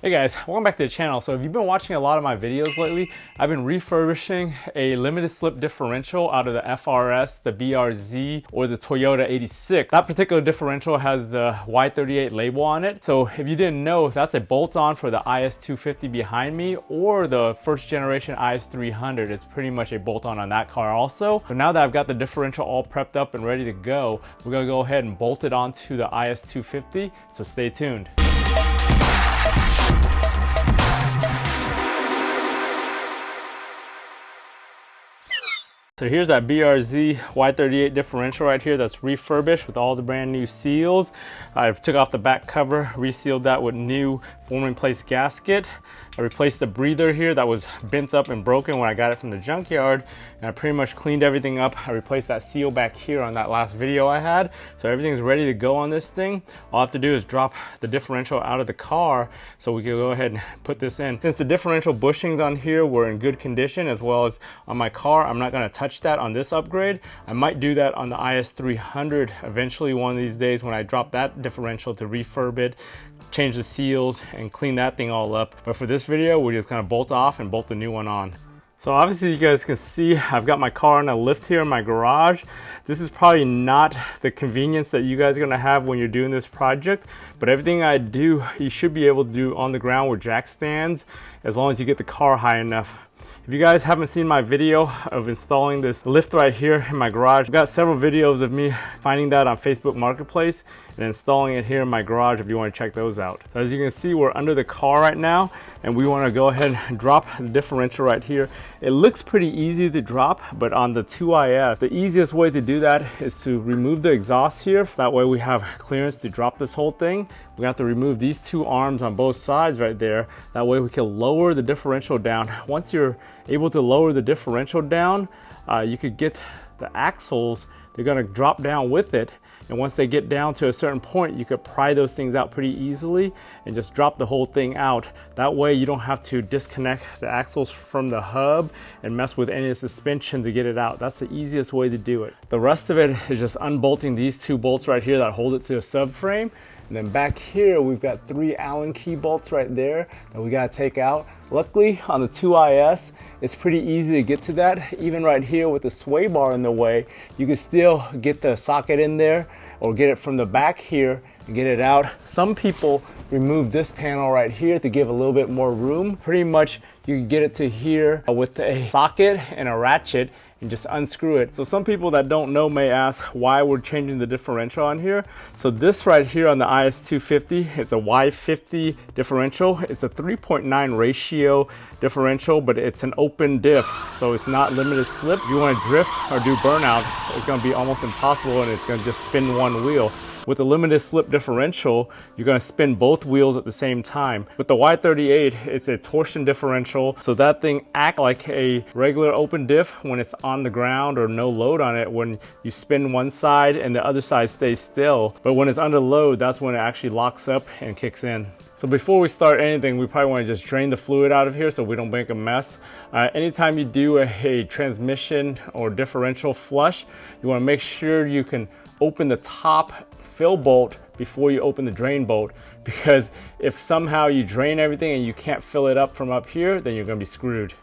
Hey guys, welcome back to the channel. So if you've been watching a lot of my videos lately, I've been refurbishing a limited slip differential out of the FRS, the BRZ, or the Toyota 86. That particular differential has the Y38 label on it. So if you didn't know, that's a bolt-on for the IS250 behind me or the first generation IS300. It's pretty much a bolt-on on that car also. So now that I've got the differential all prepped up and ready to go, we're gonna go ahead and bolt it onto the IS250. So stay tuned. So here's that BRZ Y38 differential right here that's refurbished with all the brand new seals. I've took off the back cover, resealed that with new form in place gasket. I replaced the breather here that was bent up and broken when I got it from the junkyard, and I pretty much cleaned everything up. I replaced that seal back here on that last video I had. So everything's ready to go on this thing. All I have to do is drop the differential out of the car so we can go ahead and put this in. Since the differential bushings on here were in good condition as well as on my car, I'm not gonna touch that on this upgrade. I might do that on the IS300 eventually one of these days when I drop that differential to refurb it, change the seals and clean that thing all up. But for this video, we're just gonna bolt off and bolt the new one on. So obviously you guys can see I've got my car on a lift here in my garage. This is probably not the convenience that you guys are gonna have when you're doing this project, but everything I do, you should be able to do on the ground with jack stands as long as you get the car high enough. If you guys haven't seen my video of installing this lift right here in my garage, I've got several videos of me finding that on Facebook Marketplace and installing it here in my garage if you want to check those out. So as you can see, we're under the car right now and we want to go ahead and drop the differential right here. It looks pretty easy to drop, but on the 2IS, the easiest way to do that is to remove the exhaust here. So that way we have clearance to drop this whole thing. We have to remove these two arms on both sides right there. That way we can lower the differential down. Once you're able to lower the differential down, you could get the axles, they're gonna drop down with it. And once they get down to a certain point, you could pry those things out pretty easily and just drop the whole thing out. That way you don't have to disconnect the axles from the hub and mess with any of the suspension to get it out. That's the easiest way to do it. The rest of it is just unbolting these two bolts right here that hold it to the subframe. And then back here, we've got 3 Allen key bolts right there that we gotta take out. Luckily, on the 2IS, it's pretty easy to get to that. Even right here with the sway bar in the way, you can still get the socket in there or get it from the back here and get it out. Some people remove this panel right here to give a little bit more room. Pretty much, you can get it to here with a socket and a ratchet and just unscrew it. So some people that don't know may ask why we're changing the differential on here. So this right here on the IS250 is a Y50 differential. It's a 3.9 ratio differential, but it's an open diff, so it's not limited slip. If you want to drift or do burnout, it's going to be almost impossible and it's going to just spin one wheel. With a limited slip differential, you're gonna spin both wheels at the same time. With the Y38, it's a torsion differential, so that thing acts like a regular open diff when it's on the ground or no load on it, when you spin one side and the other side stays still. But when it's under load, that's when it actually locks up and kicks in. So before we start anything, we probably want to just drain the fluid out of here so we don't make a mess. Anytime you do a transmission or differential flush, you want to make sure you can open the top fill bolt before you open the drain bolt, because if somehow you drain everything and you can't fill it up from up here, then you're going to be screwed.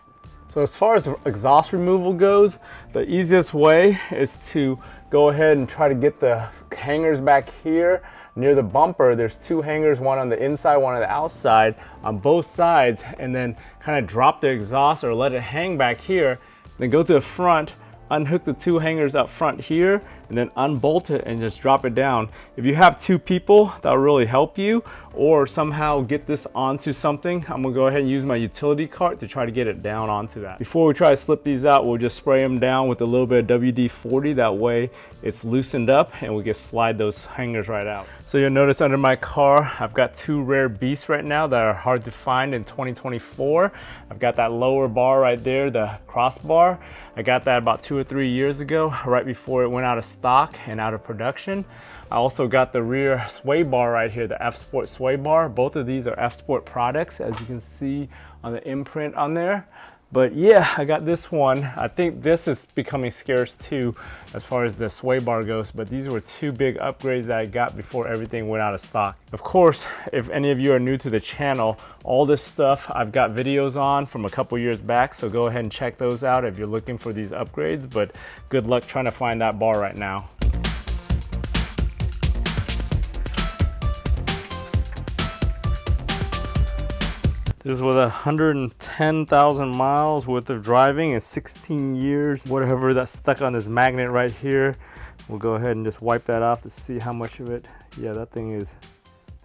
So as far as exhaust removal goes, the easiest way is to go ahead and try to get the hangers back here near the bumper. There's 2 hangers, one on the inside, one on the outside, on both sides, and then kind of drop the exhaust or let it hang back here, then go to the front, unhook the 2 hangers up front here, and then unbolt it and just drop it down. If you have 2 people, that'll really help you, or somehow get this onto something. I'm gonna go ahead and use my utility cart to try to get it down onto that. Before we try to slip these out, we'll just spray them down with a little bit of WD-40. That way it's loosened up and we can slide those hangers right out. So you'll notice under my car, I've got 2 rare beasts right now that are hard to find in 2024. I've got that lower bar right there, the crossbar. I got that about 2 or 3 years ago, right before it went out of stock and out of production. I also got the rear sway bar right here, the F Sport sway bar. Both of these are F Sport products, as you can see on the imprint on there. But yeah, I got this one. I think this is becoming scarce too as far as the sway bar goes, but these were two big upgrades that I got before everything went out of stock. Of course, if any of you are new to the channel, all this stuff I've got videos on from a couple years back, so go ahead and check those out if you're looking for these upgrades, but good luck trying to find that bar right now. This is with 110,000 miles worth of driving and 16 years, whatever that's stuck on this magnet right here. We'll go ahead and just wipe that off to see how much of it. Yeah, that thing is,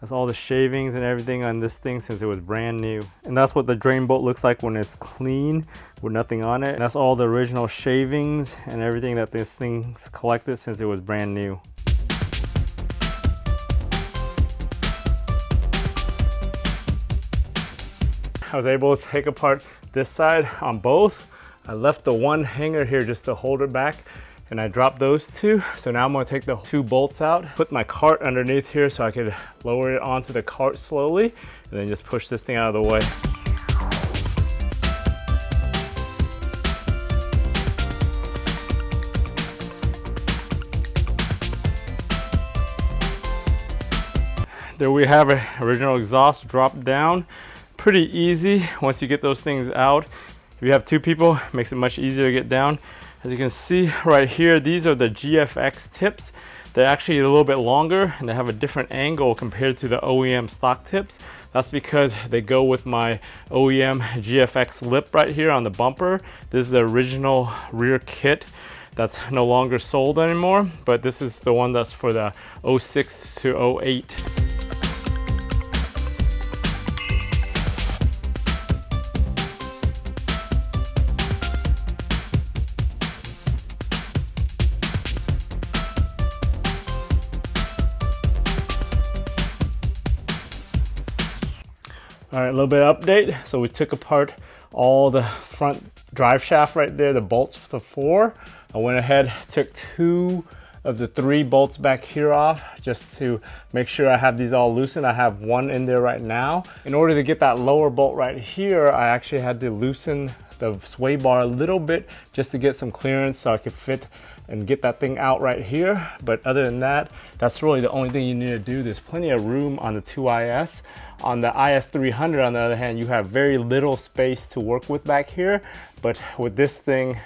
that's all the shavings and everything on this thing since it was brand new. And that's what the drain bolt looks like when it's clean with nothing on it. And that's all the original shavings and everything that this thing's collected since it was brand new. I was able to take apart this side on both. I left the one hanger here just to hold it back, and I dropped those two. So now I'm gonna take the two bolts out, put my cart underneath here so I could lower it onto the cart slowly, and then just push this thing out of the way. There we have it, original exhaust dropped down. Pretty easy once you get those things out. If you have two people, it makes it much easier to get down. As you can see right here, these are the GFX tips. They're actually a little bit longer and they have a different angle compared to the OEM stock tips. That's because they go with my OEM GFX lip right here on the bumper. This is the original rear kit that's no longer sold anymore, but this is the one that's for the 06 to 08. All right, a little bit of update. So we took apart all the front drive shaft right there, the bolts for the 4. I went ahead, took 2 of the 3 bolts back here off just to make sure I have these all loosened. I have 1 in there right now. In order to get that lower bolt right here, I actually had to loosen the sway bar a little bit just to get some clearance so I could fit and get that thing out right here. But other than that, that's really the only thing you need to do. There's plenty of room on the 2IS. On the IS300, on the other hand, you have very little space to work with back here. But with this thing,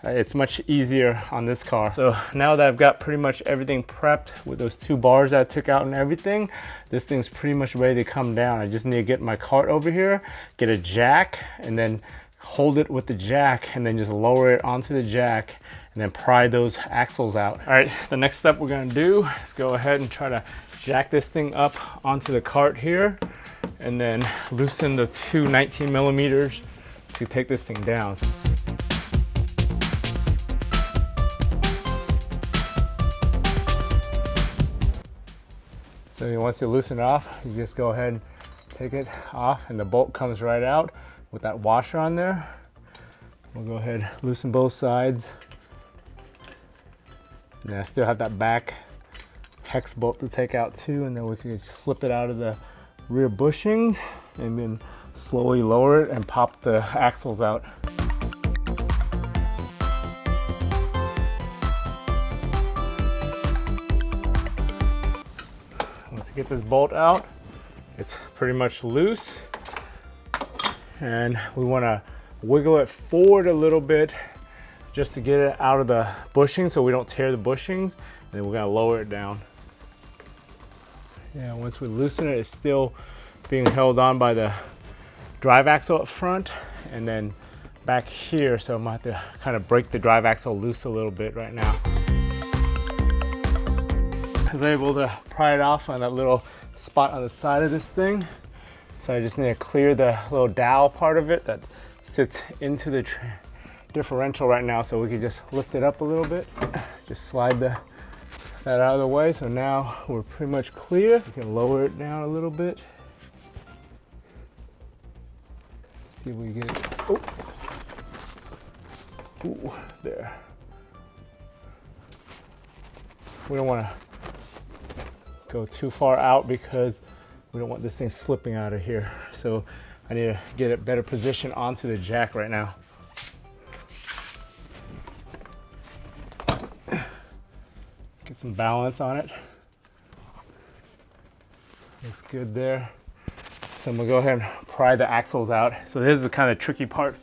it's much easier on this car. So now that I've got pretty much everything prepped with those 2 bars that I took out and everything, this thing's pretty much ready to come down. I just need to get my cart over here, get a jack, and then hold it with the jack, and then just lower it onto the jack, and then pry those axles out. All right, the next step we're gonna do is go ahead and try to jack this thing up onto the cart here, and then loosen the 2 19 millimeters to take this thing down. So once you loosen it off, you just go ahead and take it off, and the bolt comes right out with that washer on there. We'll go ahead and loosen both sides. And I still have that back hex bolt to take out too, and then we can slip it out of the rear bushings and then slowly lower it and pop the axles out. Once you get this bolt out, it's pretty much loose, and we want to wiggle it forward a little bit just to get it out of the bushing so we don't tear the bushings, and then we're going to lower it down. Yeah, once we loosen it, it's still being held on by the drive axle up front and then back here, so I'm going to have to kind of break the drive axle loose a little bit right now. I was able to pry it off on that little spot on the side of this thing, so I just need to clear the little dowel part of it that sits into the differential right now, so we can just lift it up a little bit, just slide that out of the way. So now we're pretty much clear. We can lower it down a little bit. See if we get it. Oh. Ooh, there. We don't want to go too far out because we don't want this thing slipping out of here. so I need to get a better position onto the jack right now. Get some balance on it. Looks good there. So I'm gonna go ahead and pry the axles out. So this is the kind of tricky part.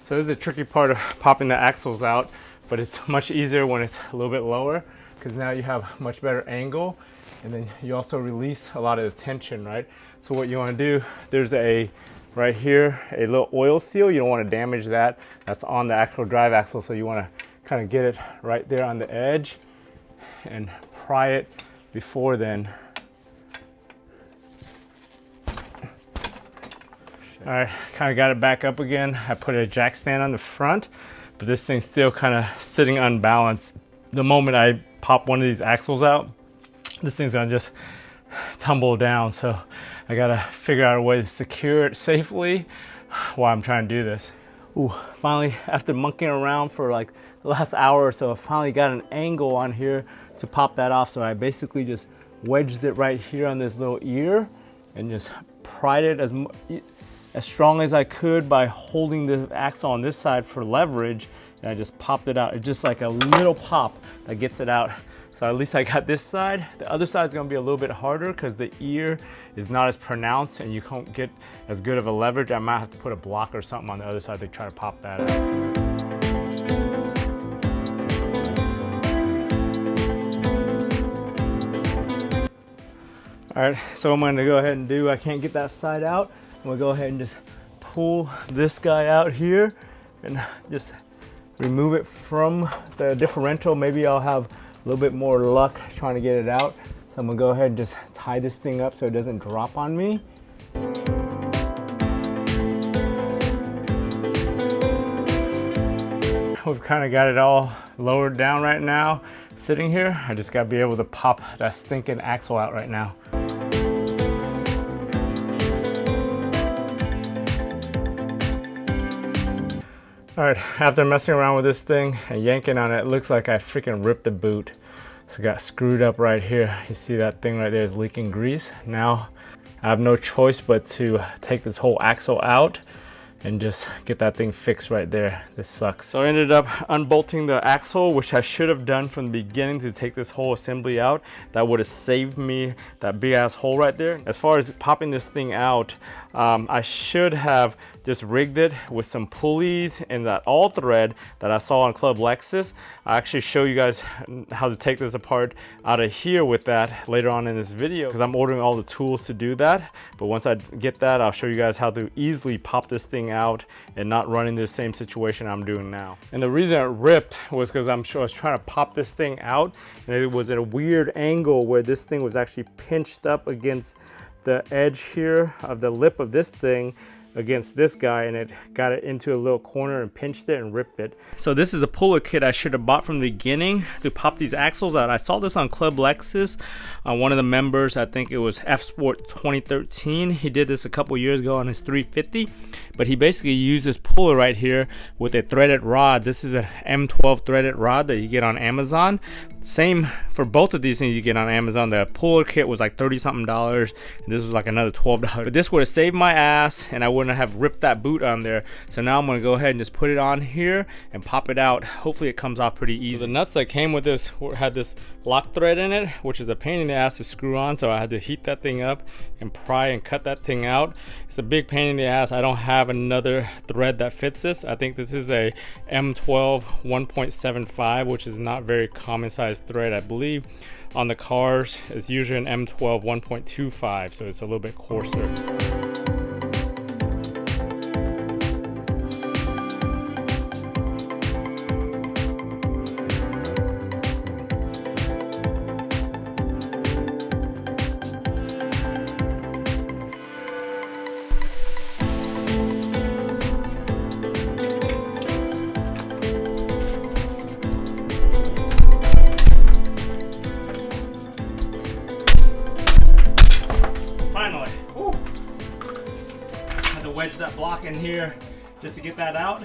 So this is the tricky part of popping the axles out, but it's much easier when it's a little bit lower, because now you have much better angle, and then you also release a lot of the tension, right? So what you want to do, there's a, right here, a little oil seal. You don't want to damage that. That's on the actual drive axle, so you want to kind of get it right there on the edge and pry it before then. All right, kind of got it back up again. I put a jack stand on the front, but this thing's still kind of sitting unbalanced. The moment I pop one of these axles out, this thing's gonna just tumble down. So I gotta figure out a way to secure it safely while I'm trying to do this. Ooh, finally, after monkeying around for like the last hour or so, I finally got an angle on here to pop that off. So I basically just wedged it right here on this little ear and just pried it as strong as I could by holding the axle on this side for leverage, and I just popped it out. It's just like a little pop that gets it out. So at least I got this side. The other side is gonna be a little bit harder because the ear is not as pronounced and you can't get as good of a leverage. I might have to put a block or something on the other side to try to pop that out. All right, so I'm gonna go ahead and do, I can't get that side out. I'm gonna go ahead and just pull this guy out here and just remove it from the differential. Maybe I'll have a little bit more luck trying to get it out. So I'm gonna go ahead and just tie this thing up so it doesn't drop on me. We've kind of got it all lowered down right now. Sitting here, I just gotta be able to pop that stinking axle out right now. All right, after messing around with this thing and yanking on it, it looks like I freaking ripped the boot. So it got screwed up right here. You see that thing right there is leaking grease. Now I have no choice but to take this whole axle out and just get that thing fixed right there. This sucks. So I ended up unbolting the axle, which I should have done from the beginning to take this whole assembly out. That would have saved me that big ass hole right there. As far as popping this thing out, I should have just rigged it with some pulleys and that all thread that I saw on Club Lexus. I actually show you guys how to take this apart out of here with that later on in this video, because I'm ordering all the tools to do that. But once I get that, I'll show you guys how to easily pop this thing out and not run into the same situation I'm doing now. And the reason it ripped was because I was trying to pop this thing out, and it was at a weird angle where this thing was actually pinched up against the edge here of the lip of this thing against this guy, and it got it into a little corner and pinched it and ripped it. So this is a puller kit I should have bought from the beginning to pop these axles out. I saw this on Club Lexus. One of the members, I think it was F Sport 2013, he did this a couple years ago on his 350, but he basically used this puller right here with a threaded rod. This is an M12 threaded rod that you get on Amazon. Same for both of these things you get on Amazon. The puller kit was like $30 something, and this was like another $12. But this would have saved my ass, and I wouldn't have ripped that boot on there. So now I'm gonna go ahead and just put it on here and pop it out. Hopefully it comes off pretty easy. So the nuts that came with this had this lock thread in it, which is a pain in the ass to screw on. So I had to heat that thing up and pry and cut that thing out. It's a big pain in the ass. I don't have another thread that fits this. I think this is a M12 1.75, which is not very common size thread. I believe on the cars it's usually an M12 1.25, so it's a little bit coarser. Wedge that block in here just to get that out.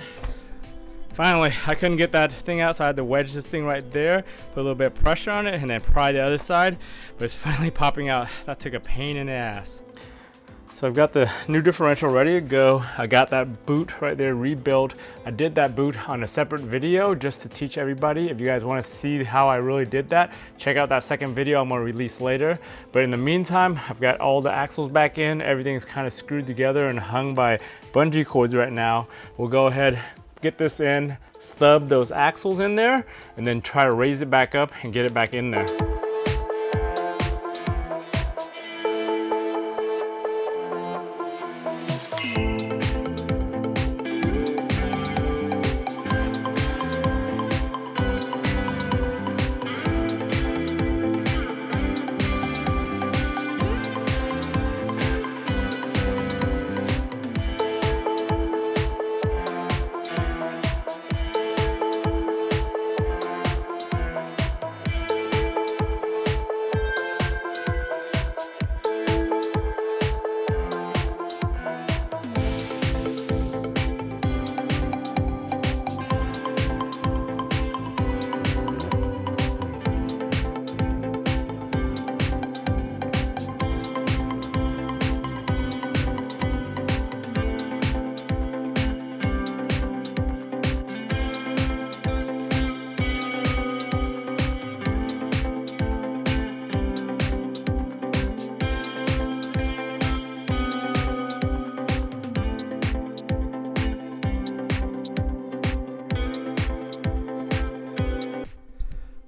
Finally, I couldn't get that thing out, so I had to wedge this thing right there, put a little bit of pressure on it, and then pry the other side, but it's finally popping out. That took a pain in the ass. So I've got the new differential ready to go. I got that boot right there rebuilt. I did that boot on a separate video just to teach everybody. If you guys want to see how I really did that, check out that second video I'm gonna release later. But in the meantime, I've got all the axles back in. Everything's kind of screwed together and hung by bungee cords right now. We'll go ahead, get this in, stub those axles in there, and then try to raise it back up and get it back in there.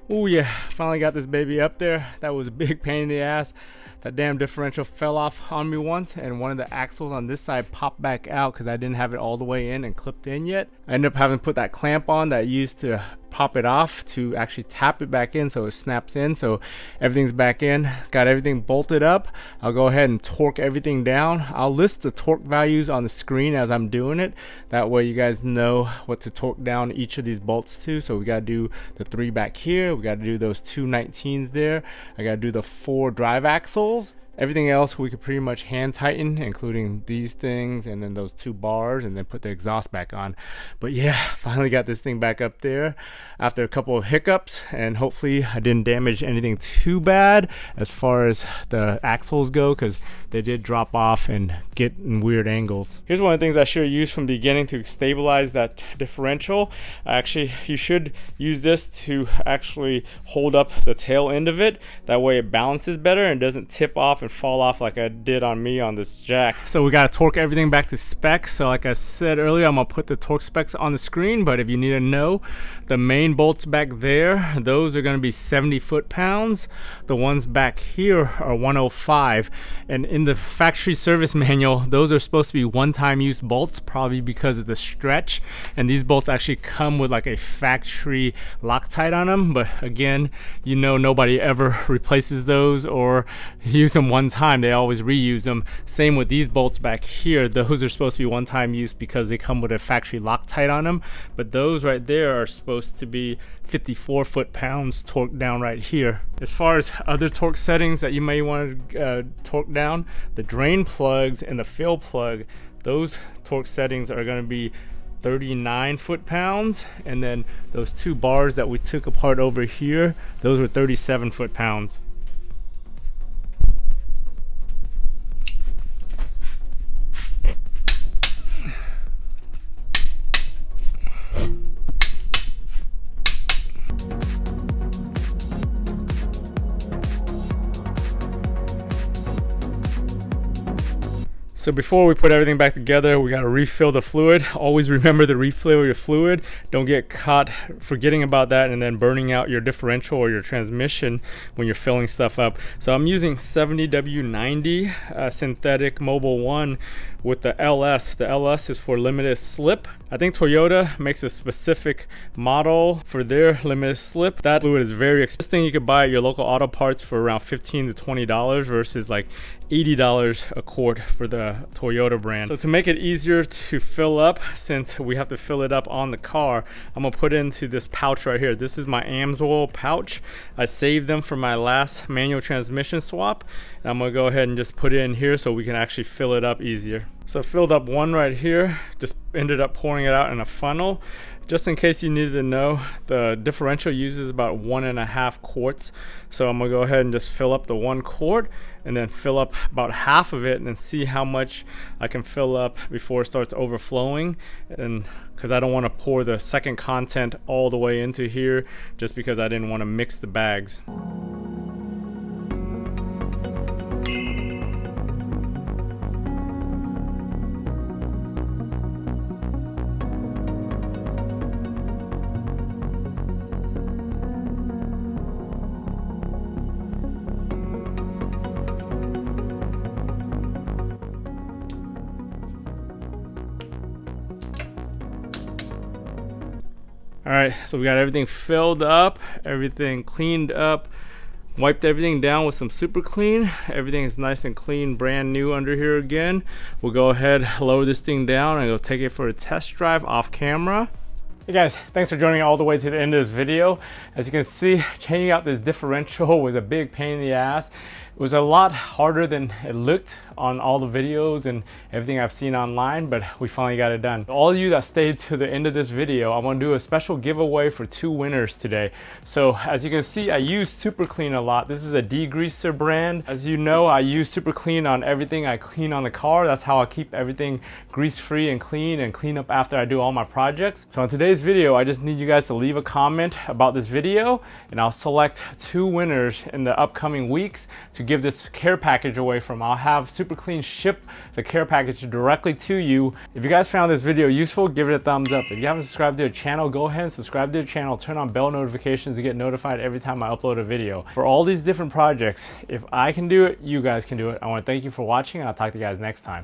Oh yeah, finally got this baby up there. That was a big pain in the ass. That damn differential fell off on me once, and one of the axles on this side popped back out because I didn't have it all the way in and clipped in yet. I ended up having to put that clamp on that I used to pop it off to actually tap it back in so it snaps in. So everything's back in, got everything bolted up. I'll go ahead and torque everything down. I'll list the torque values on the screen as I'm doing it. That way you guys know what to torque down each of these bolts to. So we got to do the 3 back here, we got to do those 2 19s there, I got to do the 4 drive axles. Everything else we could pretty much hand tighten, including these things and then those 2 bars, and then put the exhaust back on. But yeah, finally got this thing back up there after a couple of hiccups, and hopefully I didn't damage anything too bad as far as the axles go, because they did drop off and get in weird angles. Here's one of the things I should have used from the beginning to stabilize that differential. Actually, you should use this to actually hold up the tail end of it. That way it balances better and doesn't tip off and fall off like I did on me on this jack. So we got to torque everything back to specs. So like I said earlier, I'm gonna put the torque specs on the screen, but if you need to know, the main bolts back there, those are going to be 70 foot-pounds. The ones back here are 105, and in the factory service manual, those are supposed to be one-time use bolts, probably because of the stretch, and these bolts actually come with like a factory Loctite on them. But again, you know, nobody ever replaces those or use them one time, they always reuse them. Same with these bolts back here, those are supposed to be one-time use because they come with a factory Loctite on them, but those right there are supposed to be 54 foot-pounds torqued down right here. As far as other torque settings that you may want to torque down, the drain plugs and the fill plug, those torque settings are going to be 39 foot-pounds, and then those 2 bars that we took apart over here, those were 37 foot-pounds. So before we put everything back together, we got to refill the fluid. Always remember to refill your fluid. Don't get caught forgetting about that and then burning out your differential or your transmission when you're filling stuff up. So I'm using 70W90 synthetic Mobil 1 with the LS. The LS is for limited slip. I think Toyota makes a specific model for their limited slip. That fluid is very expensive. You could buy at your local auto parts for around $15 to $20 versus like $80 a quart for the Toyota brand. So to make it easier to fill up, since we have to fill it up on the car, I'm gonna put into this pouch right here. This is my AMSOIL pouch. I saved them for my last manual transmission swap. And I'm gonna go ahead and just put it in here so we can actually fill it up easier. So I filled up one right here, just ended up pouring it out in a funnel. Just in case you needed to know, the differential uses about 1.5 quarts. So I'm gonna go ahead and just fill up the 1 quart and then fill up about half of it and then see how much I can fill up before it starts overflowing. And because I don't want to pour the second content all the way into here, just because I didn't want to mix the bags. All right, so we got everything filled up, everything cleaned up, wiped everything down with some super clean. Everything is nice and clean, brand new under here again. We'll go ahead, lower this thing down and go take it for a test drive off camera. Hey guys, thanks for joining all the way to the end of this video. As you can see, changing out this differential was a big pain in the ass. It was a lot harder than it looked on all the videos and everything I've seen online, but we finally got it done. All of you that stayed to the end of this video, I'm gonna do a special giveaway for 2 winners today. So as you can see, I use Super Clean a lot. This is a degreaser brand. As you know, I use Super Clean on everything I clean on the car. That's how I keep everything grease free and clean up after I do all my projects. So in today's video, I just need you guys to leave a comment about this video and I'll select 2 winners in the upcoming weeks to give this care package away from. I'll have Super Clean ship the care package directly to you. If you guys found this video useful, give it a thumbs up. If you haven't subscribed to their channel, go ahead and subscribe to their channel. Turn on bell notifications to get notified every time I upload a video. For all these different projects, if I can do it, you guys can do it. I want to thank you for watching and I'll talk to you guys next time.